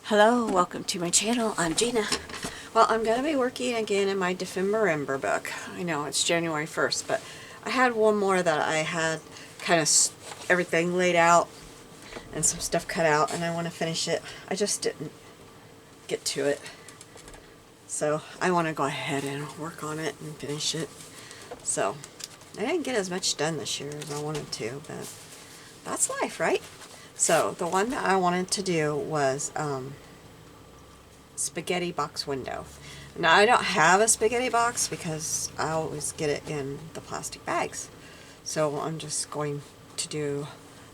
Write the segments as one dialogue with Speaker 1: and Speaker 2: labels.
Speaker 1: Hello, welcome to my channel. I'm Gina. Well, I'm going to be working again in my Dephemerember book. I know it's January 1st, but I had one more that I had kind of everything laid out and some stuff cut out, and I want to finish it. I just didn't get to it. So I want to go ahead and work on it and finish it. So I didn't get as much done this year as I wanted to, but that's life, right? So the one that I wanted to do was spaghetti box window. Now I don't have a spaghetti box because I always get it in the plastic bags. So I'm just going to do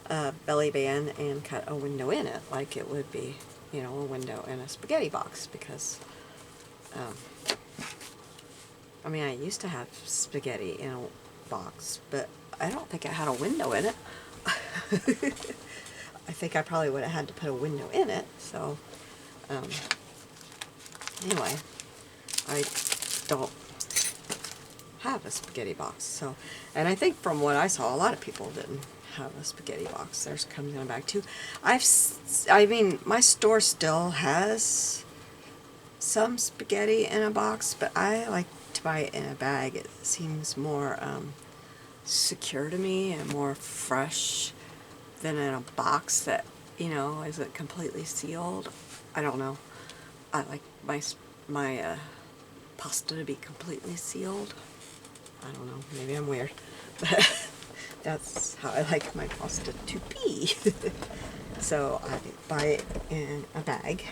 Speaker 1: a belly band and cut a window in it like it would be, you know, a window in a spaghetti box because I mean, I used to have spaghetti in a box, but I don't think it had a window in it. I think I probably would have had to put a window in it, so anyway, I don't have a spaghetti box, so, and I think from what I saw, a lot of people didn't have a spaghetti box. Theirs comes in a bag too. I mean, my store still has some spaghetti in a box, but I like to buy it in a bag. It seems more secure to me and more fresh than in a box that, you know, isn't completely sealed. I don't know. I like my pasta to be completely sealed. I don't know. Maybe I'm weird, but that's how I like my pasta to be. So I buy it in a bag.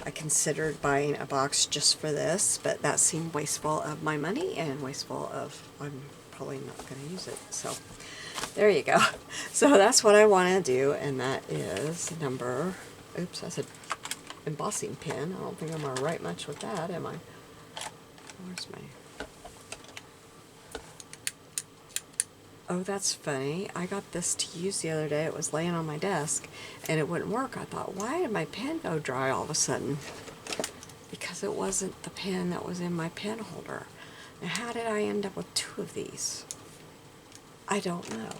Speaker 1: I considered buying a box just for this, but that seemed wasteful of my money and wasteful of, I'm probably not going to use it. So there you go. So that's what I want to do, and that is number, oops, I said embossing pen. I don't think I'm going to write much with that, am I? Where's my... Oh, that's funny. I got this to use the other day. It was laying on my desk, and it wouldn't work. I thought, why did my pen go dry all of a sudden? Because it wasn't the pen that was in my pen holder. Now, how did I end up with two of these? I don't know.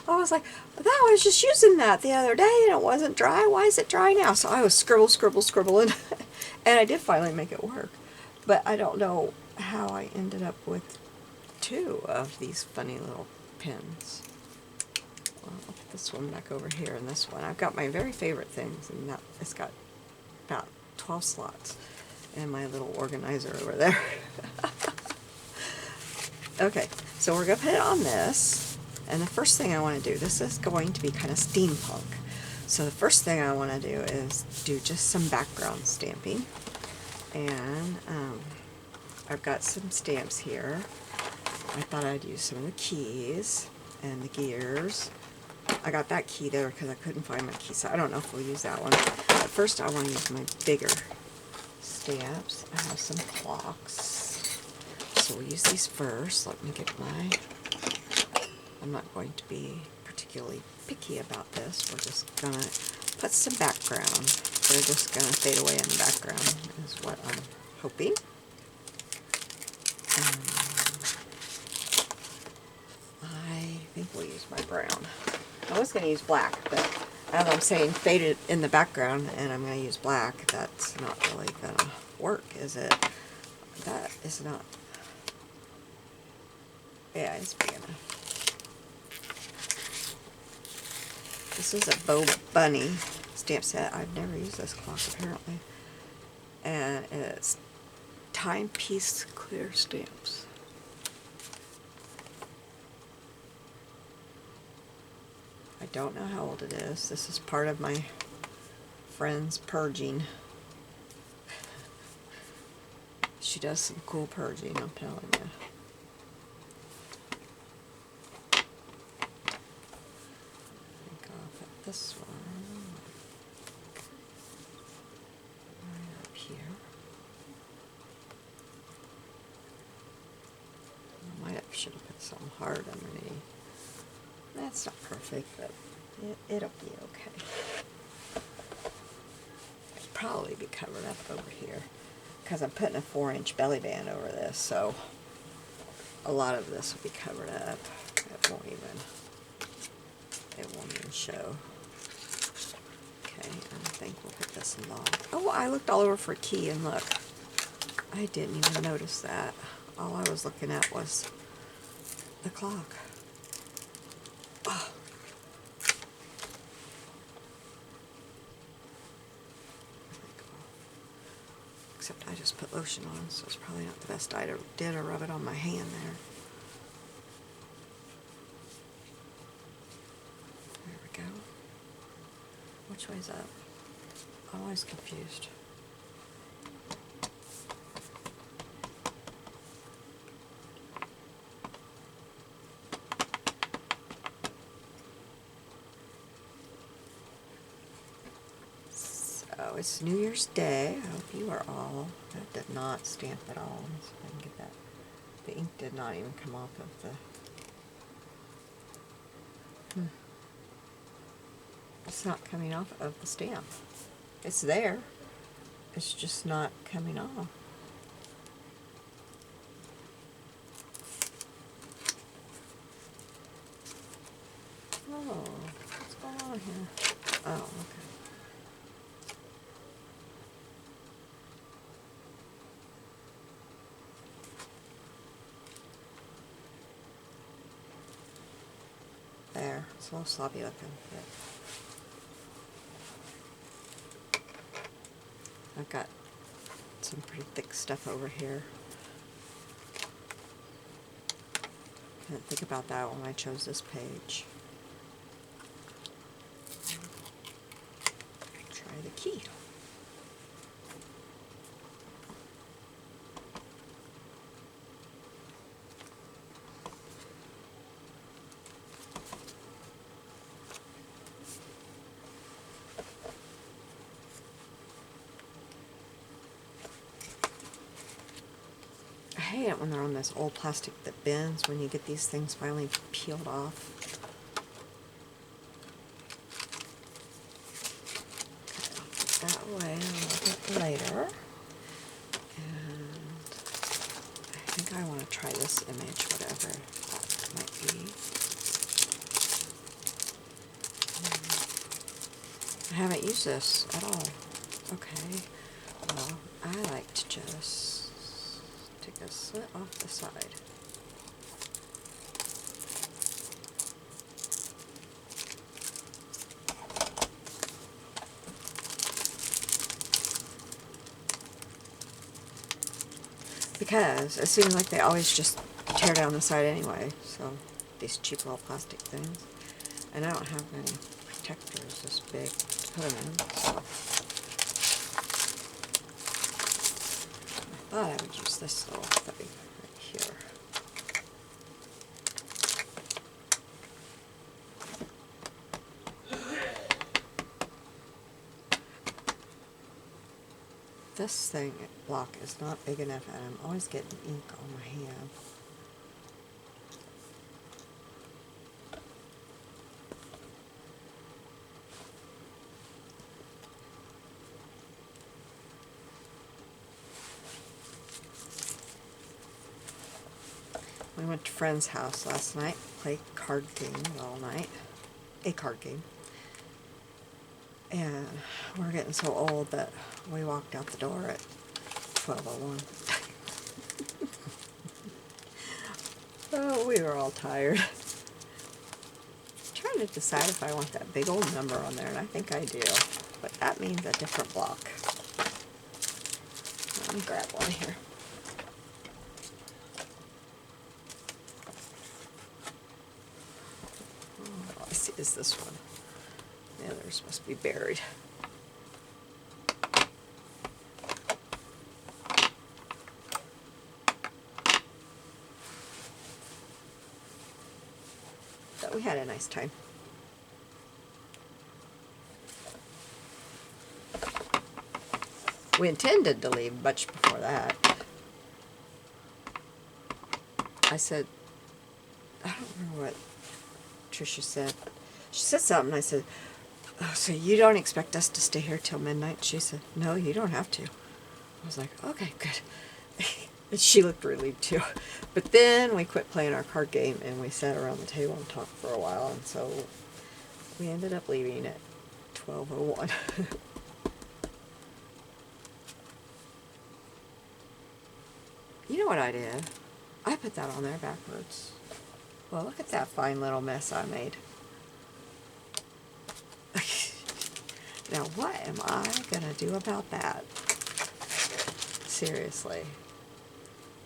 Speaker 1: I was like, but I was just using that the other day and it wasn't dry. Why is it dry now? So I was scribbling, and I did finally make it work. But I don't know how I ended up with two of these funny little pens. Well, I'll put this one back over here and this one. I've got my very favorite things, and that it's got about 12 slots in my little organizer over there. Okay, so we're going to put it on this, and the first thing I want to do, this is going to be kind of steampunk. So the first thing I want to do is do just some background stamping, and I've got some stamps here. I thought I'd use some of the keys and the gears. I got that key there because I couldn't find my key, so I don't know if we'll use that one. But first I want to use my bigger stamps. I have some clocks. So we'll use these first. Let me get my... I'm not going to be particularly picky about this. We're just going to put some background. They're just going to fade away in the background is what I'm hoping. I think we'll use my brown. I was going to use black, but as I'm saying, faded in the background, and I'm going to use black. That's not really going to work, is it? That is not... Yeah, it's big enough. This is a Bow Bunny stamp set. I've never used this clock, apparently. And it's timepiece clear stamps. I don't know how old it is. This is part of my friend's purging. She does some cool purging, I'm telling you. This one right up here. I might have should have put something hard underneath. That's not perfect, but it'll be okay. It'll probably be covered up over here because I'm putting a 4-inch belly band over this, so a lot of this will be covered up. It won't even show. Okay, I think we'll put this in log. Oh, I looked all over for a key, and look, I didn't even notice that. All I was looking at was the clock. Oh. Except I just put lotion on, so it's probably not the best idea to rub it on my hand there. There we go. Which way's up? I'm always confused. So it's New Year's Day. I hope you are all. That did not stamp at all. Let me see if I can get that. The ink did not even come off of the. It's not coming off of the stamp. It's there. It's just not coming off. Oh, what's going on here? Oh, okay. There, it's a little sloppy looking, but I've got some pretty thick stuff over here. Didn't think about that when I chose this page. Try the key. I hate it when they're on this old plastic that bends when you get these things finally peeled off. Okay, I'll put that away a little bit later. And I think I want to try this image, whatever that might be. I haven't used this at all. Okay, well, I like to just take a slit off the side. Because it seems like they always just tear down the side anyway, so these cheap little plastic things. And I don't have any protectors this big to put them in, so I thought I would use this little thing right here. This thing block is not big enough, and I'm always getting ink on my hand. We went to a friend's house last night, played card game all night, a card game. And we're getting so old that we walked out the door at 12:01. Oh, we were all tired. I'm trying to decide if I want that big old number on there, and I think I do. But that means a different block. Let me grab one here. Oh, I see, is this one. The others must be buried. But we had a nice time. We intended to leave much before that. I said, I don't remember what Tricia said. She said something. I said, oh, so you don't expect us to stay here till midnight? She said, no, you don't have to. I was like, okay, good. And she looked relieved too. But then we quit playing our card game and we sat around the table and talked for a while, and so we ended up leaving at 12:01. You know what I did? I put that on there backwards. Well, look at that fine little mess I made. Now, what am I gonna do about that? Seriously.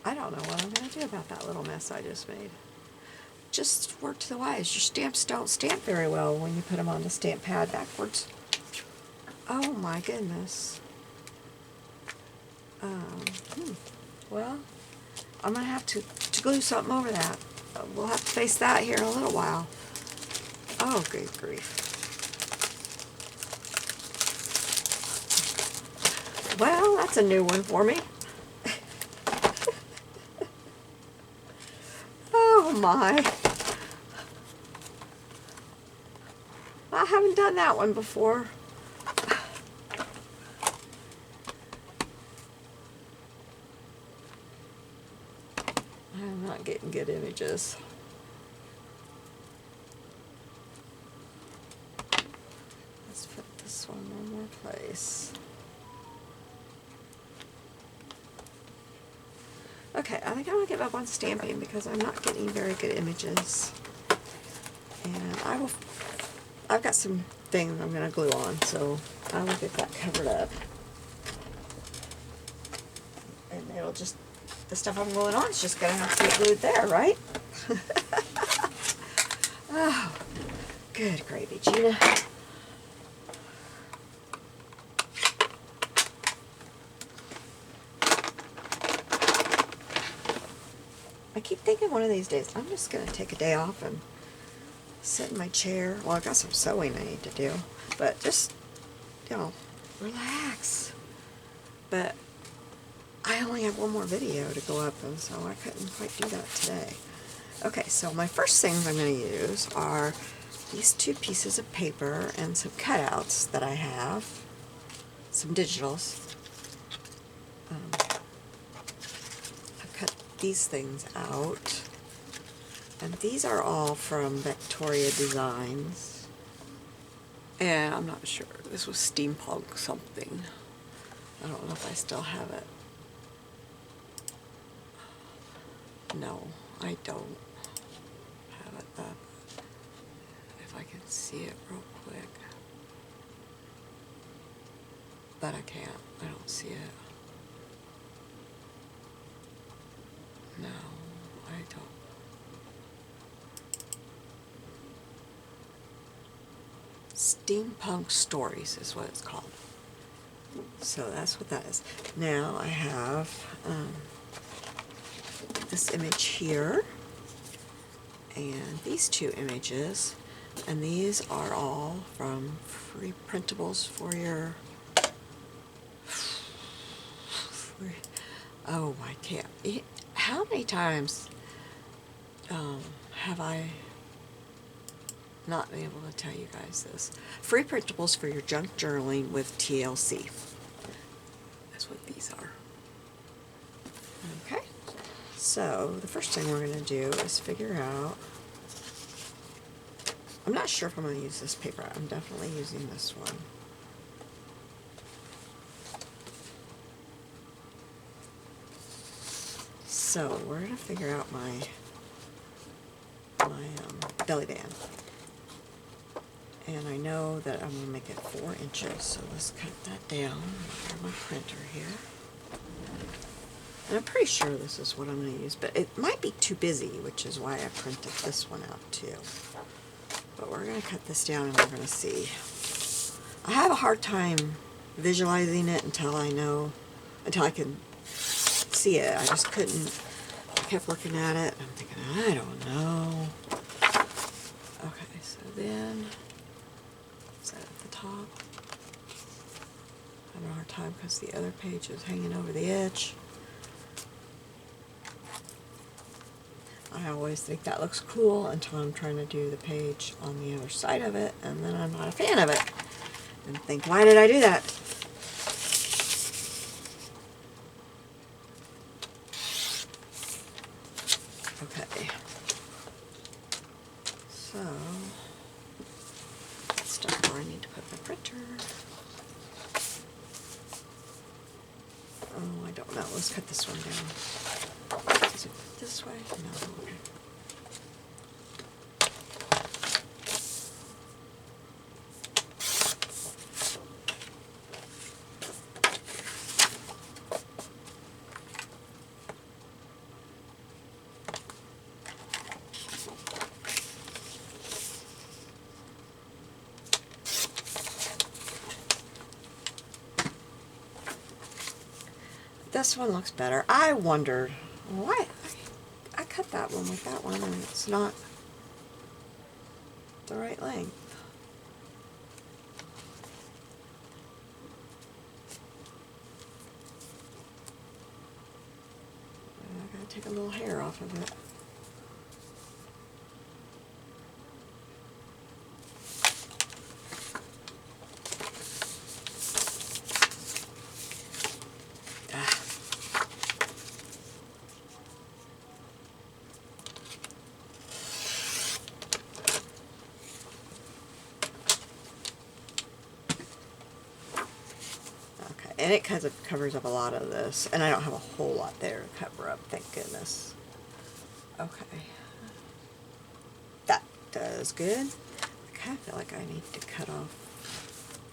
Speaker 1: I don't know what I'm gonna do about that little mess I just made. Just work to the wise. Your stamps don't stamp very well when you put them on the stamp pad backwards. Oh my goodness. Well, I'm gonna have to glue something over that. We'll have to face that here in a little while. Oh, good grief. Well, that's a new one for me. Oh my. I haven't done that one before. I'm not getting good images. Let's put this one more place. Okay, I think I'm going to give up on stamping because I'm not getting very good images. And I've got some things I'm going to glue on, so I will get that covered up. And it'll just, the stuff I'm gluing on is just going to have to get glued there, right? Oh, good gravy, Gina. I keep thinking one of these days I'm just going to take a day off and sit in my chair. Well, I've got some sewing I need to do, but just, you know, relax. But I only have one more video to go up, and so I couldn't quite do that today. Okay, so my first things I'm going to use are these two pieces of paper and some cutouts that I have, some digitals. I've cut these things out, and these are all from Victoria Designs, and I'm not sure, this was steampunk something. I don't know if I still have it. No, I don't have it up. If I can see it real quick. But I can't. I don't see it. No, I don't. Steampunk Stories is what it's called. So that's what that is. Now I have this image here and these two images, and these are all from free printables for your oh, I can't. How many times have I not been able to tell you guys this? Free printables for your junk journaling with TLC. That's what these are. Okay, so the first thing we're going to do is figure out, I'm not sure if I'm going to use this paper. I'm definitely using this one. So we're going to figure out my belly band. And I know that I'm going to make it 4 inches, so let's cut that down. Grab my printer here. And I'm pretty sure this is what I'm going to use, but it might be too busy, which is why I printed this one out too. But we're going to cut this down and we're going to see. I have a hard time visualizing it until I can see it. I just couldn't. I kept looking at it. I'm thinking, I don't know. Okay, so then, is that at the top? I'm having a hard time because the other page is hanging over the edge. I always think that looks cool until I'm trying to do the page on the other side of it, and then I'm not a fan of it. And think, why did I do that? Okay. So, let's start I need to put my printer. Oh, I don't know. Let's cut this one down. Is it this way? No. Okay. This one looks better. I wondered why I cut that one with that one and it's not the right length. I gotta take a little hair off of it. And it kind of covers up a lot of this, and I don't have a whole lot there to cover up, thank goodness. Okay. That does good. I kind of feel like I need to cut off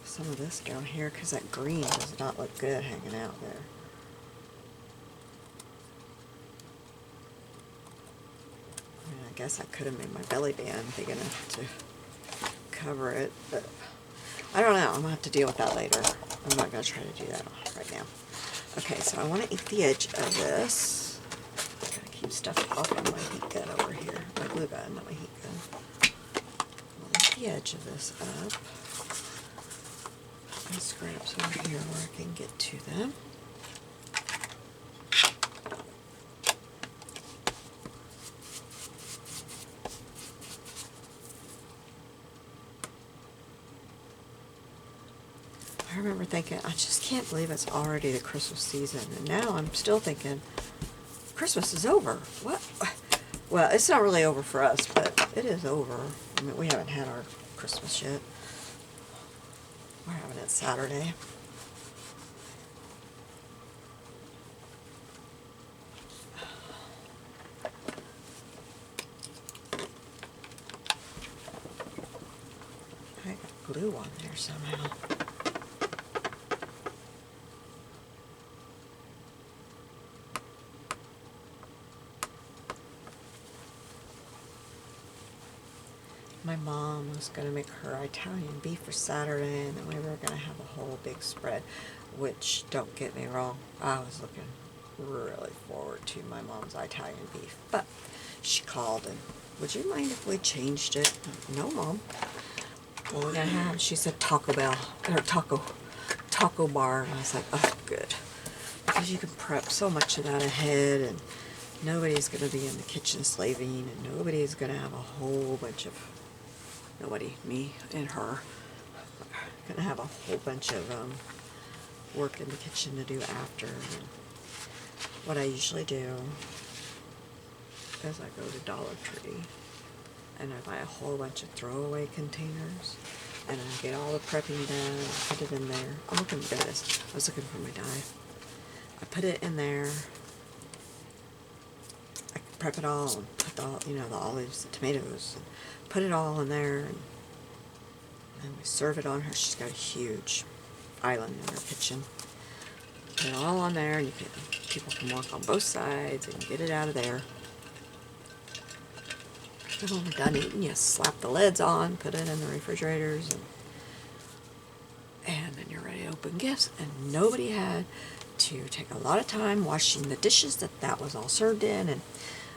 Speaker 1: some of this down here because that green does not look good hanging out there. I mean, I guess I could have made my belly band big enough to cover it, but I don't know. I'm going to have to deal with that later. I'm not going to try to do that right now. Okay, so I want to eat the edge of this. I gotta keep stuff off of my heat gun over here. My glue gun, not my heat gun. I'll eat the edge of this up. My scraps over here where I can get to them. I remember thinking, I just can't believe it's already the Christmas season. And now I'm still thinking, Christmas is over. What? Well, it's not really over for us, but it is over. I mean, we haven't had our Christmas yet. We're having it Saturday. I got glue on there somehow. My mom was going to make her Italian beef for Saturday, and then we were going to have a whole big spread, which, don't get me wrong, I was looking really forward to my mom's Italian beef. But she called and, would you mind if we changed it? No, Mom. What we're going to have, she said Taco Bell, or taco bar, and I was like, oh, good. Because you can prep so much of that ahead, and nobody's going to be in the kitchen slaving, and nobody's going to have a whole bunch of, nobody, me and her, going to have a whole bunch of work in the kitchen to do after. And what I usually do is I go to Dollar Tree and I buy a whole bunch of throwaway containers, and I get all the prepping done and put it in there. I'm looking for this. I was looking for my die. I put it in there. I prep it all and put all, the olives, the tomatoes, and put it all in there, and then we serve it on her. She's got a huge island in her kitchen. Put it all on there, and people can walk on both sides and get it out of there. And when we're done eating, you slap the lids on, put it in the refrigerators, and then you're ready to open gifts. And nobody had to take a lot of time washing the dishes that was all served in, and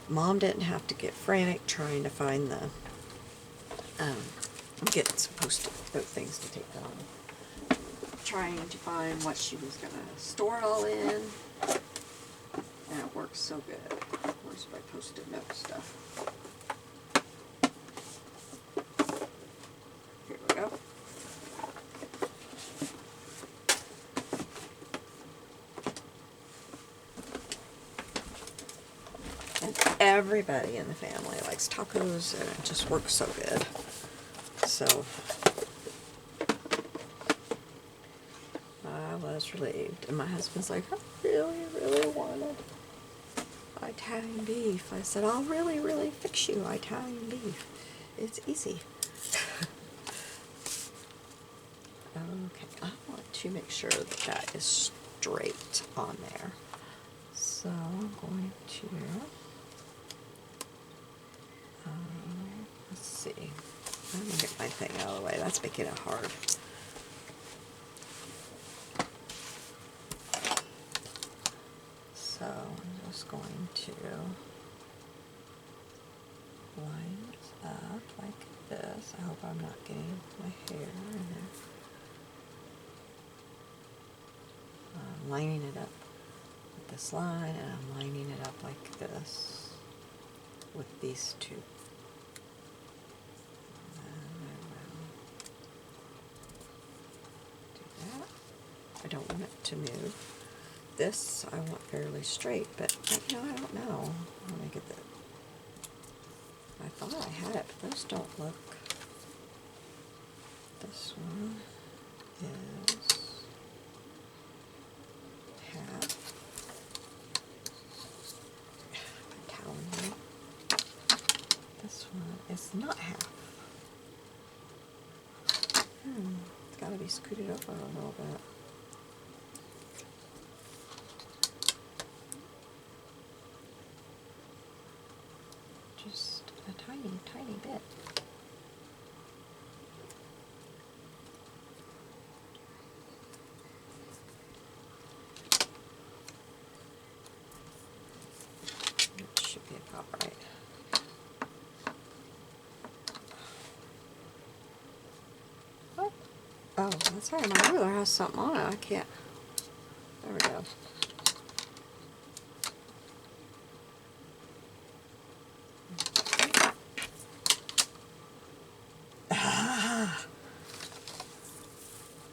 Speaker 1: Mom didn't have to get frantic trying to find the get some post-it note things to take on. Trying to find what she was going to store it all in. And it works so good. Where's my post-it note stuff? Here we go. And everybody in the family likes tacos, and it just works so good. So, was relieved. And my husband's like, I really, really wanted Italian beef. I said, I'll really, really fix you Italian beef. It's easy. Okay, I want to make sure that that is straight on there. So I'm going to, let's see. I'm going to get my thing out of the way. That's making it hard. So I'm just going to line this up like this. I hope I'm not getting my hair in there. I'm lining it up with this line, and I'm lining it up like this with these two. I don't want it to move. This I want fairly straight, but you know, I don't know. Let me get that. I thought I had it, but those don't look. This one is half. Italian. This one is not half. It's got to be scooted over a little bit. Just a tiny, tiny bit. It should be about right. What? Oh, that's right. My ruler has something on it. I can't. There we go.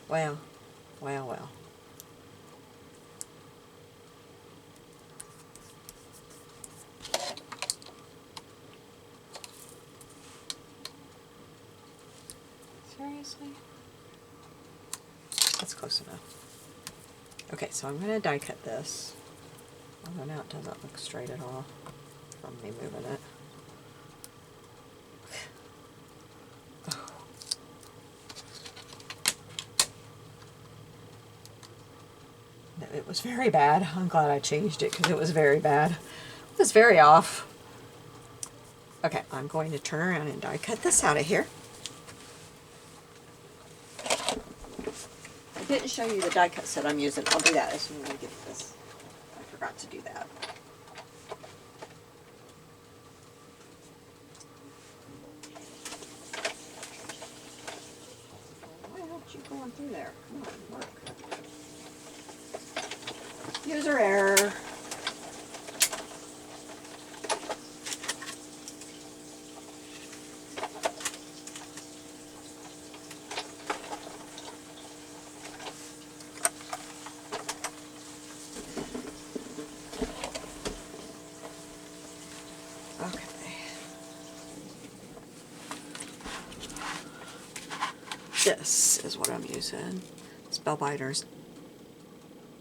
Speaker 1: Well, well, well. Seriously? That's close enough. Okay, so I'm going to die cut this. Although now it doesn't look straight at all from me moving it. It was very bad. I'm glad I changed it because it was very bad. It was very off. Okay, I'm going to turn around and die cut this out of here. I didn't show you the die cut set I'm using. I'll do that as soon as I get this. I forgot to do that. Why aren't you going through there? Come on, work. User error. Okay. This is what I'm using. Spellbinders.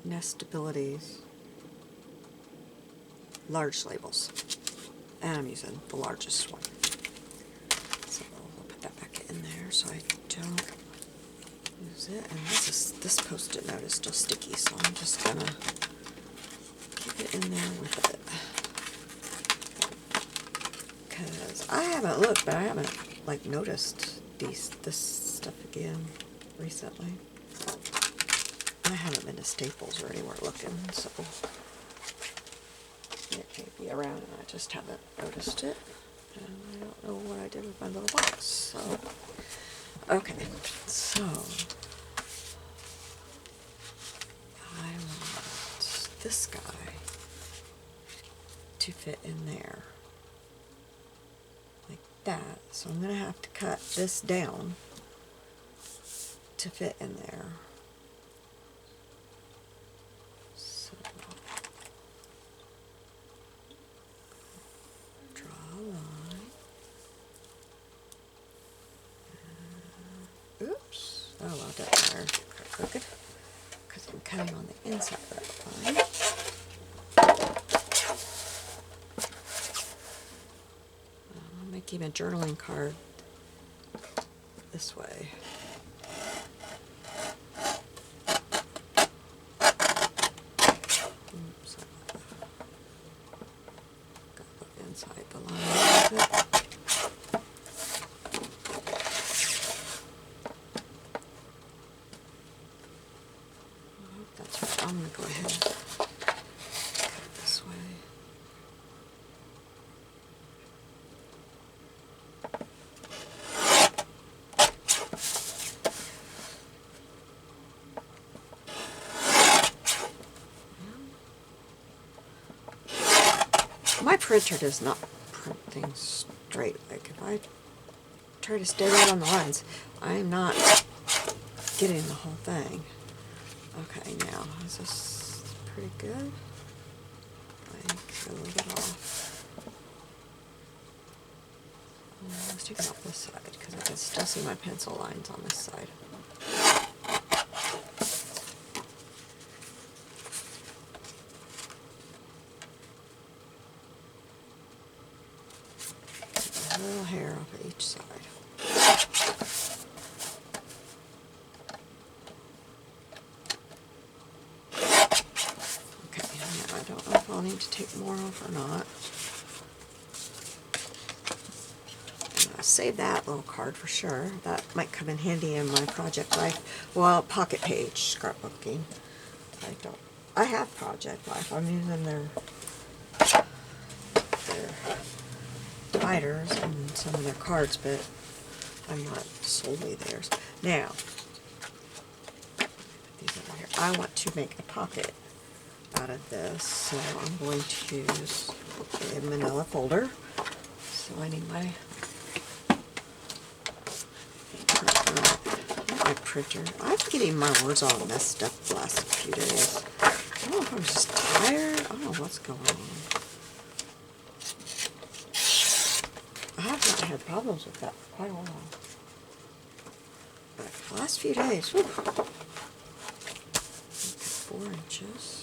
Speaker 1: Nestabilities. Large labels. And I'm using the largest one. So we'll put that back in there so I don't lose it. And this post-it note is still sticky, so I'm just gonna keep it in there with it. Because I haven't looked, but I haven't like noticed this stuff again recently. I haven't been to Staples or anywhere looking, so it can't be around, and I just haven't noticed it. And I don't know what I did with my little box. So, okay, so I want this guy to fit in there like that. So I'm gonna have to cut this down to fit in there. Oops. Oh, well, it doesn't matter. Crooked. Because I'm cutting on the inside of that line. I'm making a journaling card this way. Oops, got to look inside the line a little bit. That's right. I'm going to go ahead and cut it this way. My printer does not print things straight. Like if I try to stay right on the lines, I am not getting the whole thing. Okay, now is this pretty good? I think a little bit off. Let's take it off this side because I can still see my pencil lines on this side. A little hair off of each side. I don't know if I'll need to take more off or not. And I'll save that little card for sure. That might come in handy in my project life. Well, pocket page scrapbooking. I have project life. I'm using their dividers and some of their cards, but I'm not solely theirs. Now, put these over here. I want to make a pocket out of this, so I'm going to use a manila folder. So I need my printer. I'm getting my words all messed up the last few days. I don't know if I'm just tired. I don't know what's going on. I have not had problems with that for quite a while. But the last few days, whew, 4 inches.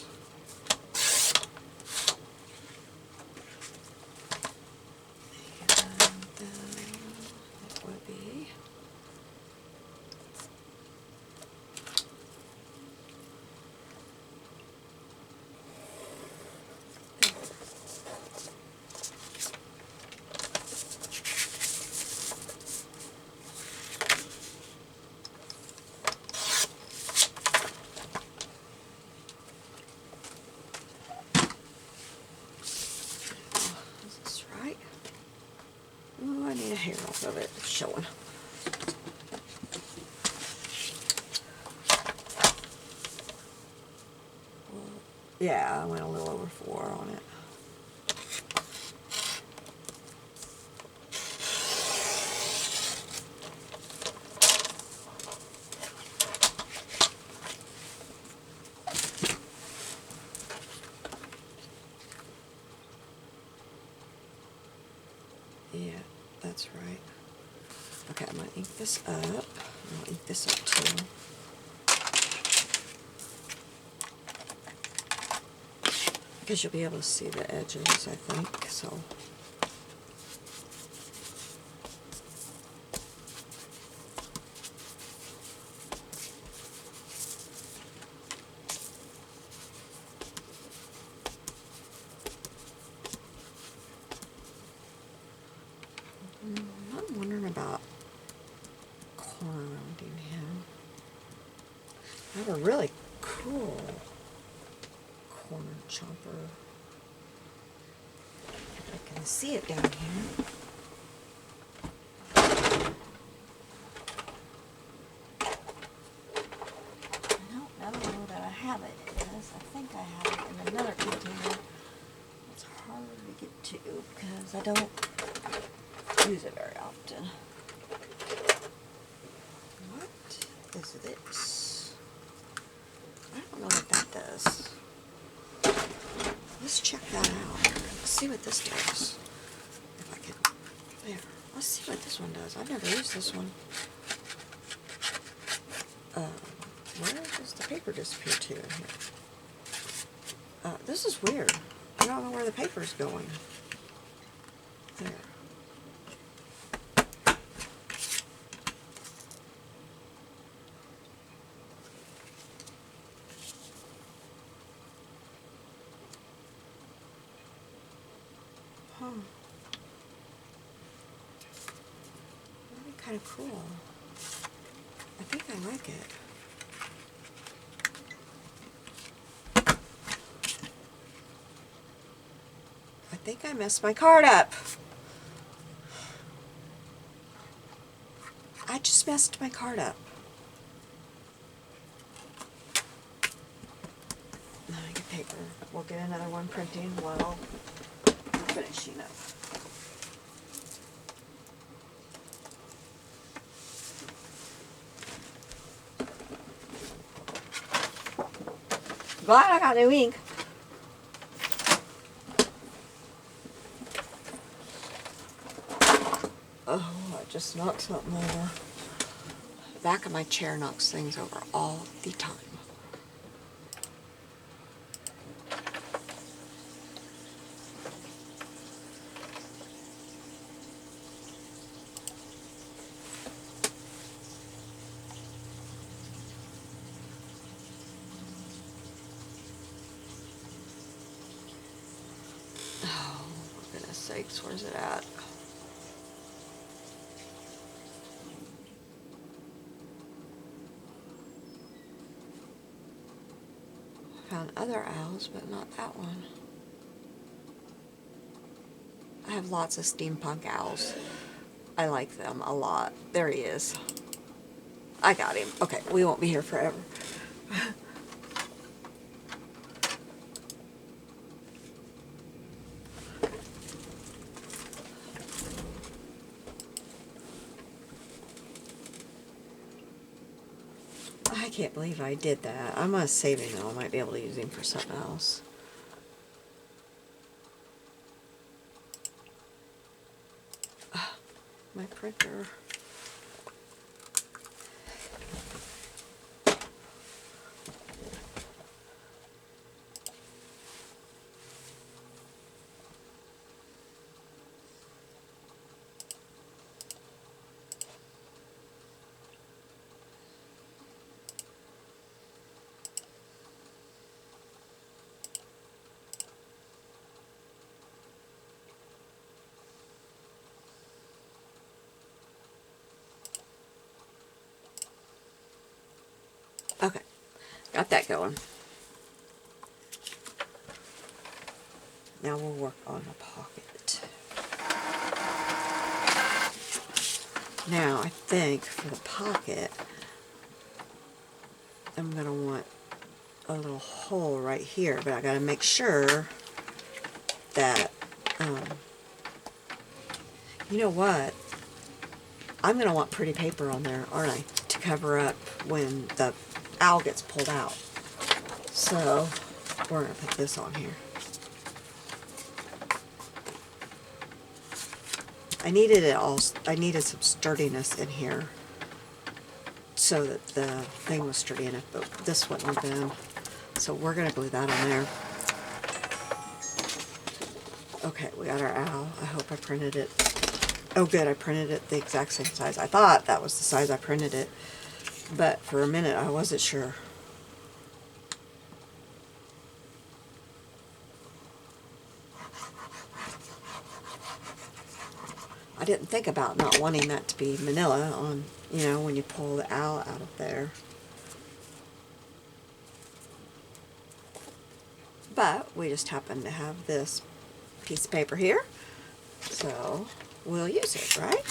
Speaker 1: Oh, I need a hair off of it. It's showing. Yeah, I went a little over 4 on it. Yeah, that's right. Okay, I'm going to ink this up. I'll ink this up too. Because you'll be able to see the edges, I think, so. I'm wondering about corner rounding him. I have a really cool corner chomper. If I can see it down here. I don't know that I have it in this. I think I have it in another container. It's harder to get to because I don't use it very often. What is this? I don't know what that does. Let's check that out. Let's see what this does. If I can. There. Let's see what this one does. I've never used this one. Where does the paper disappear to in here? This is weird. I don't know where the paper is going. There. Huh. That'd be kind of cool. I think I like it. I think I messed my card up. I just messed my card up. Now I get paper. We'll get another one printing while I'm finishing up. Glad I got new ink. Oh, I just knocked something over. The back of my chair knocks things over all the time. Oh, for goodness sakes, where's it at? Found other owls, but not that one. I have lots of steampunk owls. I like them a lot. There he is. I got him. Okay, we won't be here forever. I can't believe I did that. I'm going to save him though. I might be able to use him for something else. My printer. Okay, got that going. Now we'll work on the pocket. Now I think for the pocket, I'm going to want a little hole right here, but I got to make sure that, you know what, I'm going to want pretty paper on there, aren't I, to cover up when the owl gets pulled out. So we're going to put this on here. I needed some sturdiness in here so that the thing was sturdy enough, but this wouldn't have been. So we're going to glue that on there. Okay, we got our owl. I hope I printed it. Oh good, I printed it the exact same size. I thought that was the size I printed it, but for a minute I wasn't sure. I didn't think about not wanting that to be manila on, you know, when you pull the owl out of there. But we just happen to have this piece of paper here, so we'll use it, right?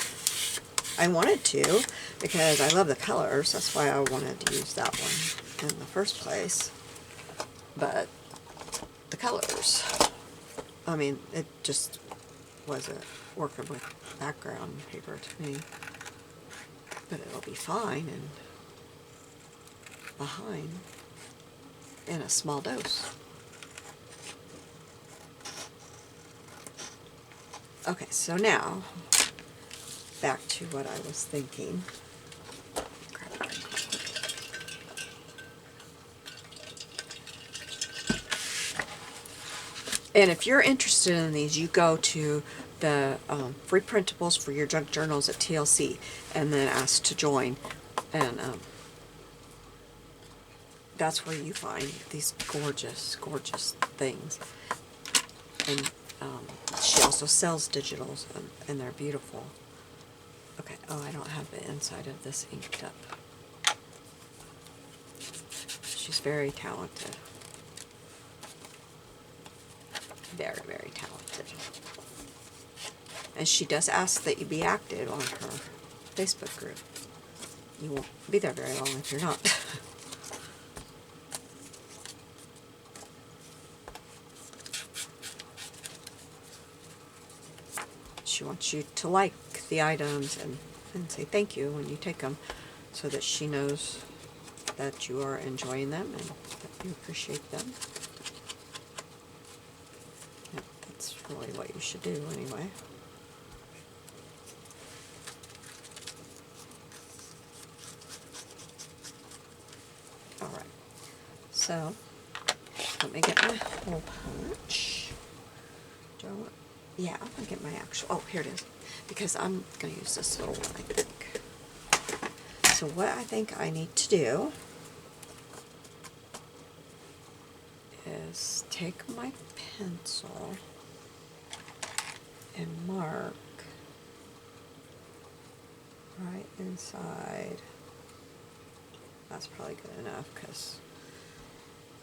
Speaker 1: I wanted to because I love the colors. That's why I wanted to use that one in the first place. But the colors, I mean, it just wasn't working with background paper to me. But it'll be fine and behind in a small dose. Okay, so now back to what I was thinking. And if you're interested in these, you go to the free printables for your junk journals at TLC, and then ask to join, and that's where you find these gorgeous, gorgeous things. And she also sells digitals, and they're beautiful. Okay, oh, I don't have the inside of this inked up. She's very talented. Very, very talented. And she does ask that you be active on her Facebook group. You won't be there very long if you're not. She wants you to like the items and say thank you when you take them, so that she knows that you are enjoying them and that you appreciate them. Yep, that's really what you should do anyway. Alright, so let me get my hole punch. Yeah, I'm going to get my actual, oh, here it is, because I'm going to use this little one, I think. So what I think I need to do is take my pencil and mark right inside. That's probably good enough, because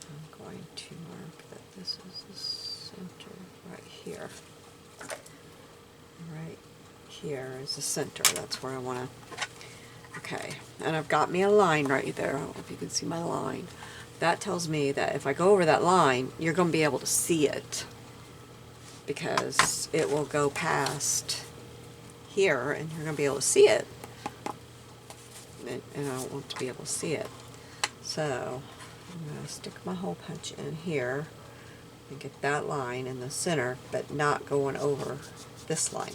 Speaker 1: I'm going to mark that this is the center right here. Right here is the center. That's where I want to. Okay, and I've got me a line right there. I don't know if you can see my line. That tells me that if I go over that line, you're going to be able to see it, because it will go past here and you're going to be able to see it. And I don't want to be able to see it. So I'm going to stick my hole punch in here and get that line in the center, but not going over this line.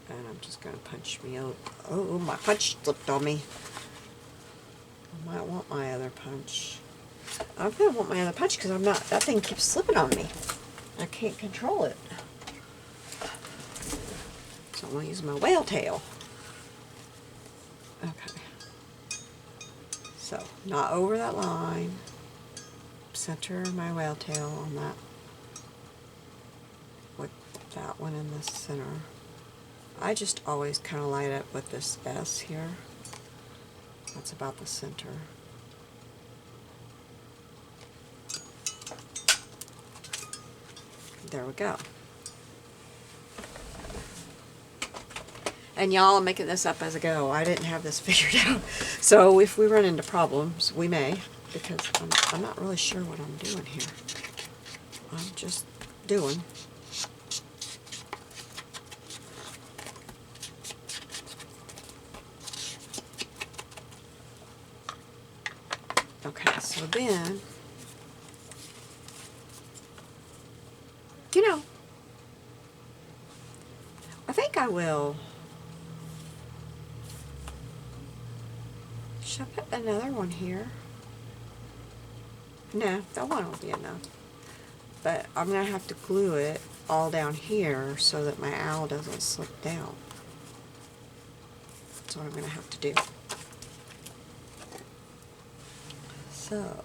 Speaker 1: And I'm just going to punch me out. Oh, my punch slipped on me. I might want my other punch. I'm going to want my other punch because I'm not, that thing keeps slipping on me. I can't control it. So I'm going to use my whale tail. Okay. So, not over that line. Center my whale tail on that, with that one in the center. I just always kind of light up with this S here. That's about the center. There we go. And y'all, I'm making this up as I go. I didn't have this figured out. So if we run into problems, we may, because I'm not really sure what I'm doing here. I'm just doing. Okay, so then, you know, I think I will. Should I put another one here? No, that one will be enough. But I'm going to have to glue it all down here so that my owl doesn't slip down. That's what I'm going to have to do. So,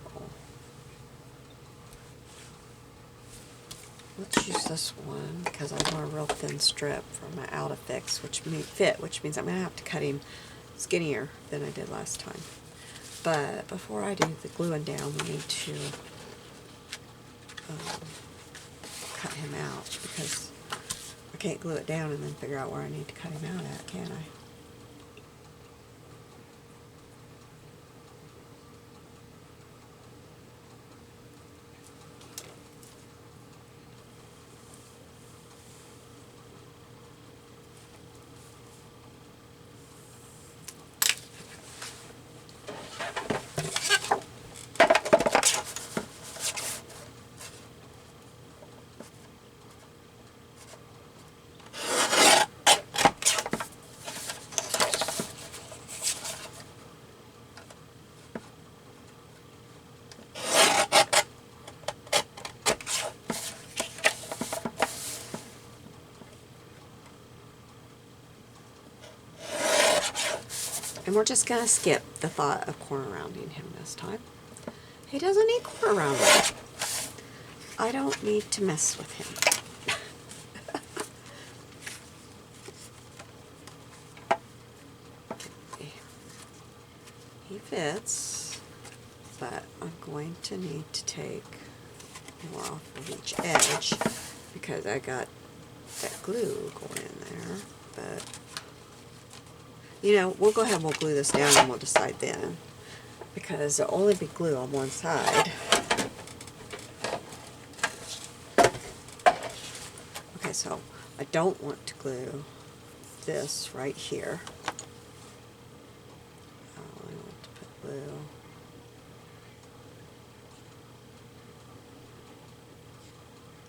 Speaker 1: let's use this one because I want a real thin strip for my owl to fix, which means I'm going to have to cut him skinnier than I did last time. But before I do the gluing down, we need to cut him out, because I can't glue it down and then figure out where I need to cut him out at, can I? And we're just going to skip the thought of corner rounding him this time. He doesn't need corner rounding. I don't need to mess with him. Okay. He fits, but I'm going to need to take more off of each edge because I got that glue going in there. But you know, we'll go ahead and we'll glue this down and we'll decide then, because there'll only be glue on one side. Okay, so I don't want to glue this right here. I want to put glue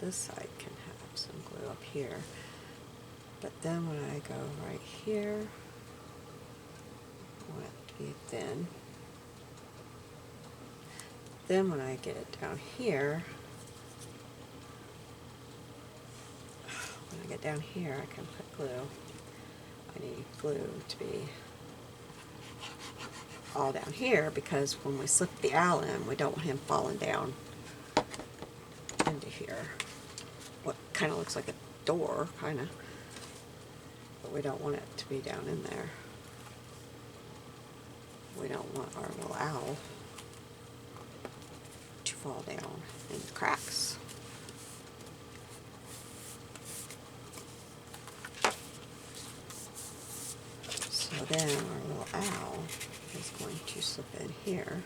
Speaker 1: this side can have some glue up here, but then when I go right here, I want it to be thin. Then when I get it down here, when I get down here, I can put glue. I need glue to be all down here because when we slip the owl in, we don't want him falling down into here. What kind of looks like a door, kind of, but we don't want it to be down in there. We don't want our little owl to fall down in the cracks. So then our little owl is going to slip in here.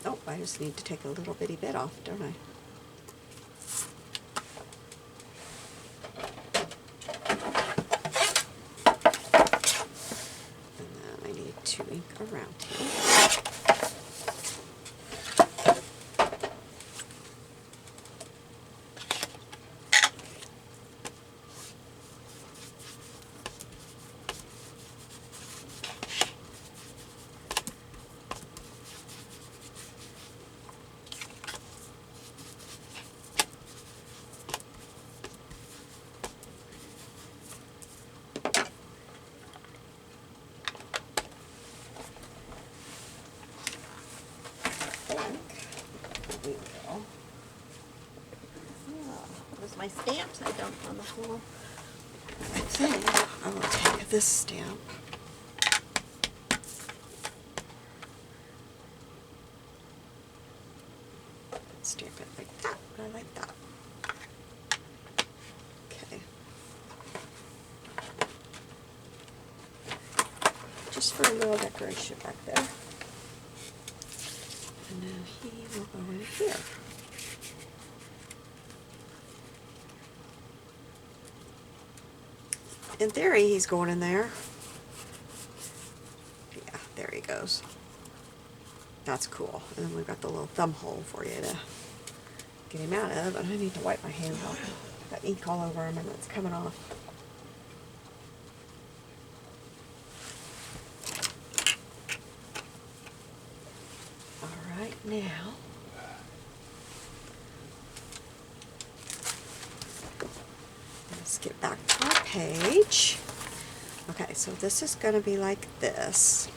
Speaker 1: Oh, I just need to take a little bitty bit off, don't I? And then I need to ink around him.
Speaker 2: My stamps I dumped on the floor.
Speaker 1: I think I will take this stamp. Stamp it like that. I like that. Okay. Just for a little decoration back there. And then he will go in here. In theory, he's going in there. Yeah, there he goes. That's cool. And then we've got the little thumb hole for you to get him out of. And I need to wipe my hands off. I've got ink all over him and it's coming off. Alright, now let's get back to our page. Okay, so this is going to be like this.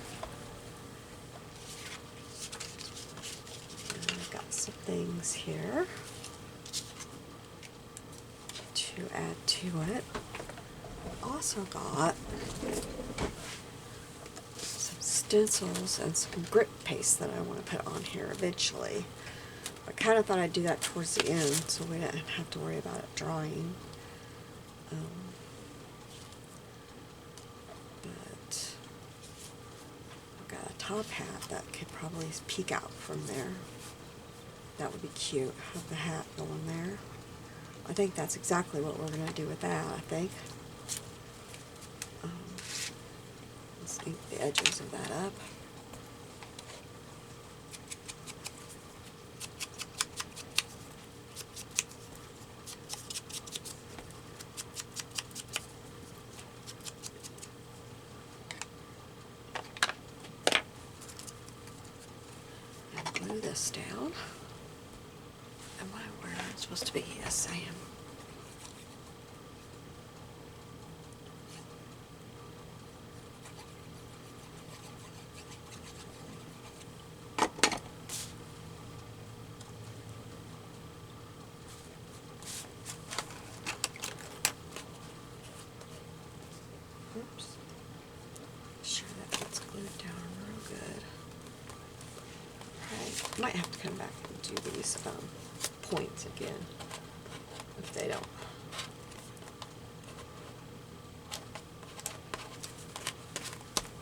Speaker 1: And I've got some things here to add to it. I've also got some stencils and some grip paste that I want to put on here eventually. I kind of thought I'd do that towards the end so we didn't have to worry about it drying. But I've got a top hat that could probably peek out from there. That would be cute. Have the hat going there. I think that's exactly what we're going to do with that, I think. Let's ink the edges of that up. Glue this down. Am I where I'm supposed to be? Yes, I am. glue it down real good. Right. Might have to come back and do these points again if they don't.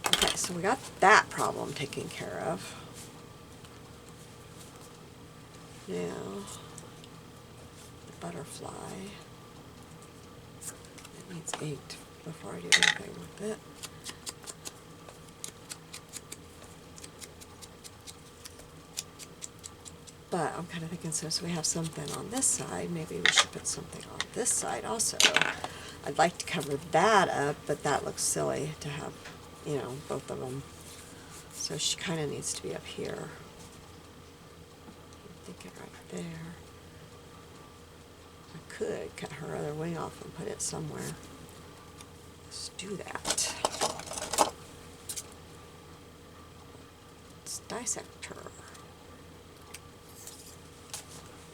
Speaker 1: Okay, so we got that problem taken care of. Now, the butterfly. It needs inked before I do anything with it. But I'm kind of thinking, since we have something on this side, maybe we should put something on this side also. I'd like to cover that up, but that looks silly to have, you know, both of them. So she kind of needs to be up here. I'm thinking right there. I could cut her other wing off and put it somewhere. Let's do that. Let's dissect her.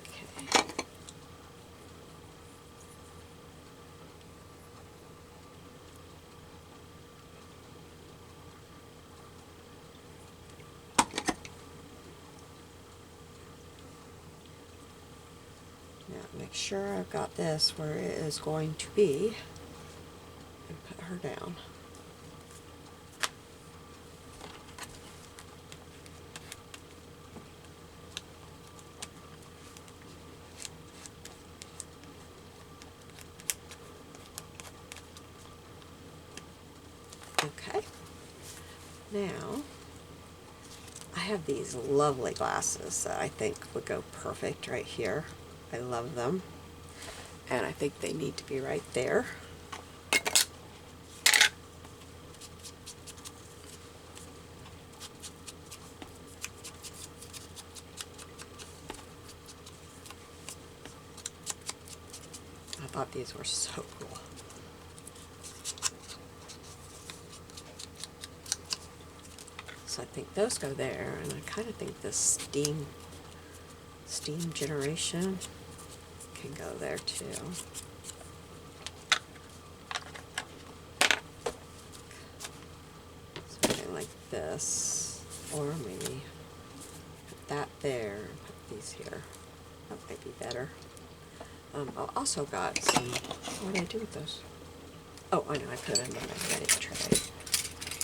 Speaker 1: Okay. Now make sure I've got this where it is going to be and put her down. Okay. Now I have these lovely glasses that I think would go perfect right here. I love them. And I think they need to be right there. I thought these were so cool. So I think those go there, and I kind of think this steam generation can go there too. Something like this, or maybe put that there and put these here. That might be better. I've also got some, what did I do with those? Oh, I know, I put them in my magnetic tray.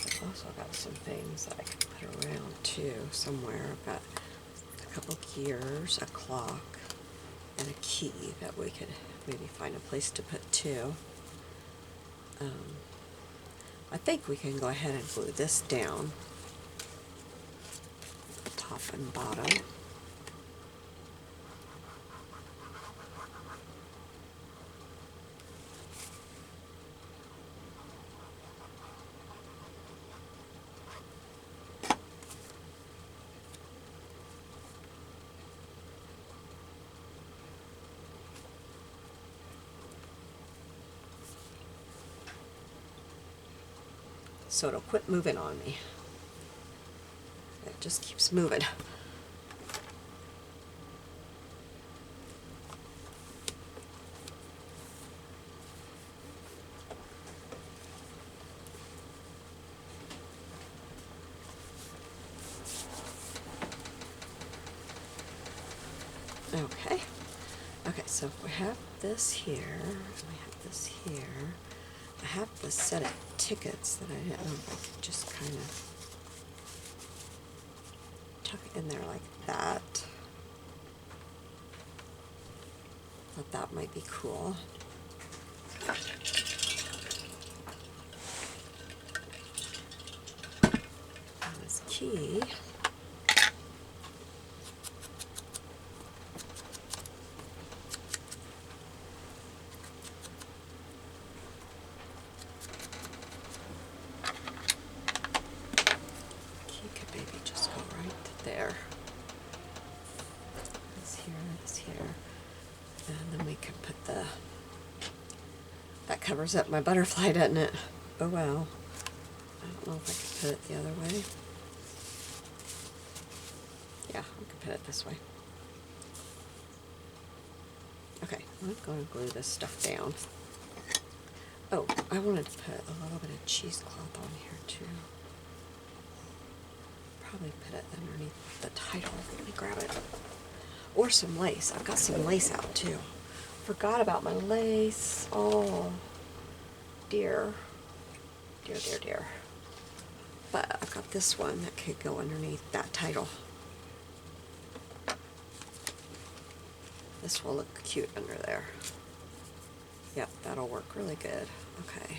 Speaker 1: I've also got some things that I can put around too, somewhere. I've got a couple gears, a clock, and a key that we could maybe find a place to put too. I think we can go ahead and glue this down, top and bottom. So it'll quit moving on me. It just keeps moving. Okay. Okay, so if we have this here, and we have this here, I have this set of tickets that I didn't know if I could just kind of tuck it in there like that. Thought that might be cool. And this key. There. This here, and then we can put the, that covers up my butterfly, doesn't it? Oh well. I don't know if I can put it the other way. Yeah, I can put it this way. Okay, I'm going to glue this stuff down. Oh, I wanted to put a little bit of cheesecloth on here too. probably put it underneath the title. Let me grab it. Or some lace. I've got some lace out too. Forgot about my lace. Oh, dear. Dear, dear, dear. But I've got this one that could go underneath that title. This will look cute under there. Yep, that'll work really good. Okay.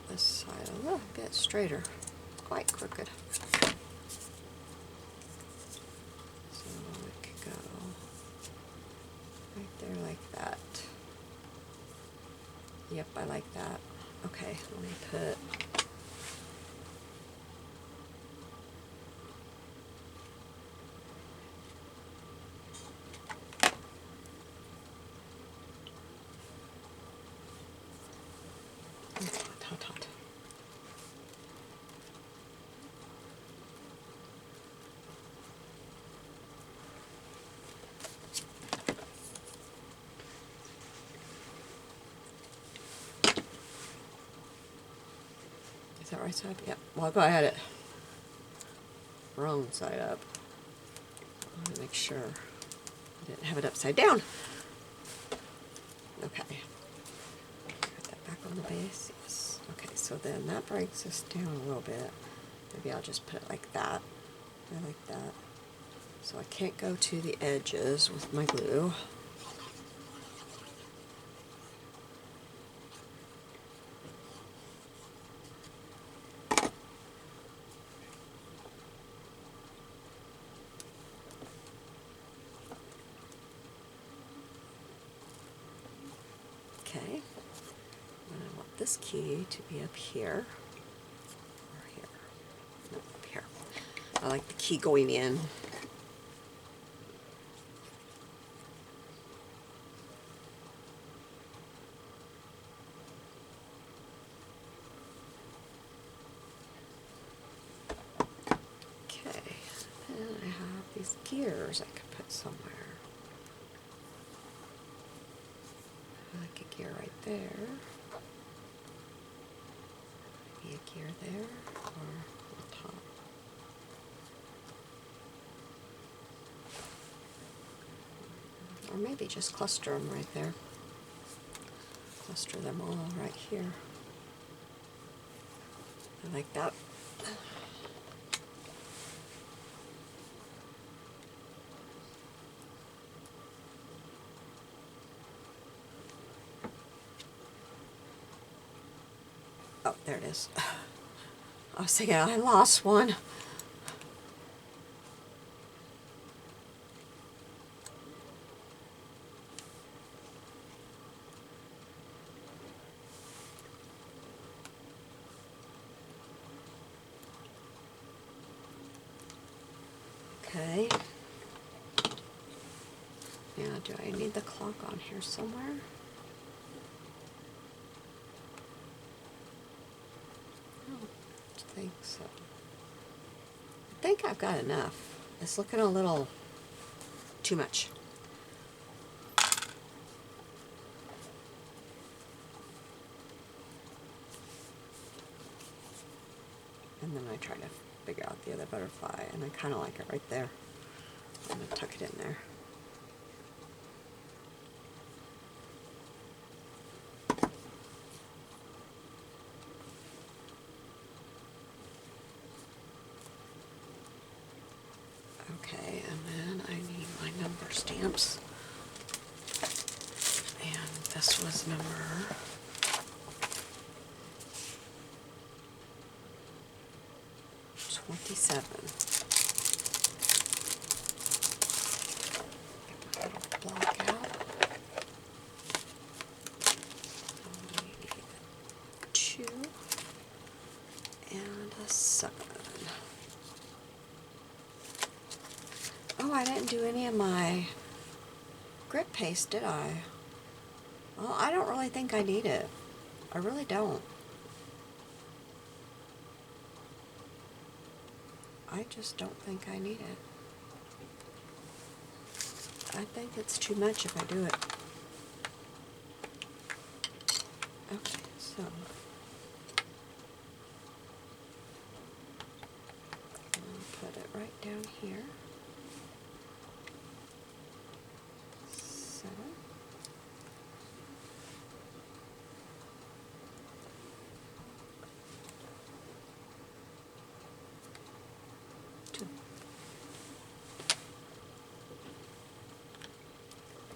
Speaker 1: This side a little bit straighter. It's quite crooked. So it could go right there like that. Yep, I like that. Okay, let me put hot. Is that right side? Yep. Well, I'll go ahead it. Wrong side up. I want to make sure I didn't have it upside down. Okay. Put that back on the base. Yes. Okay, so then that brings us down a little bit. Maybe I'll just put it like that. I like that. So I can't go to the edges with my glue. Okay, and I want this key to be up here, or here, no, up here. I like the key going in. Okay, and I have these gears I could put somewhere. Like a gear right there, maybe a gear there, or on top. Or maybe just cluster them right there. Cluster them all right here. I like that. Oh, there it is. I was thinking I lost one. Okay. Now, do I need the clock on here somewhere? I don't think so. I think I've got enough. It's looking a little too much. And then I try to figure out the other butterfly, and I kind of like it right there. I'm going to tuck it in there. Okay, and then I need my number stamps. And this was number 27. Get my little block out. We need 2 and a 7. Oh, I didn't do any of my grit paste, did I? Well, I don't really think I need it. I really don't. I just don't think I need it. I think it's too much if I do it. Okay, so I'll put it right down here. 7.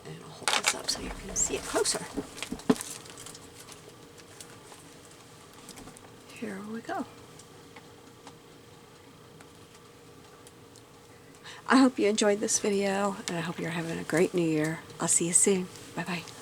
Speaker 1: And I'll hold this up so you can see it closer. Here we go. I hope you enjoyed this video, and I hope you're having a great new year. I'll see you soon. Bye-bye.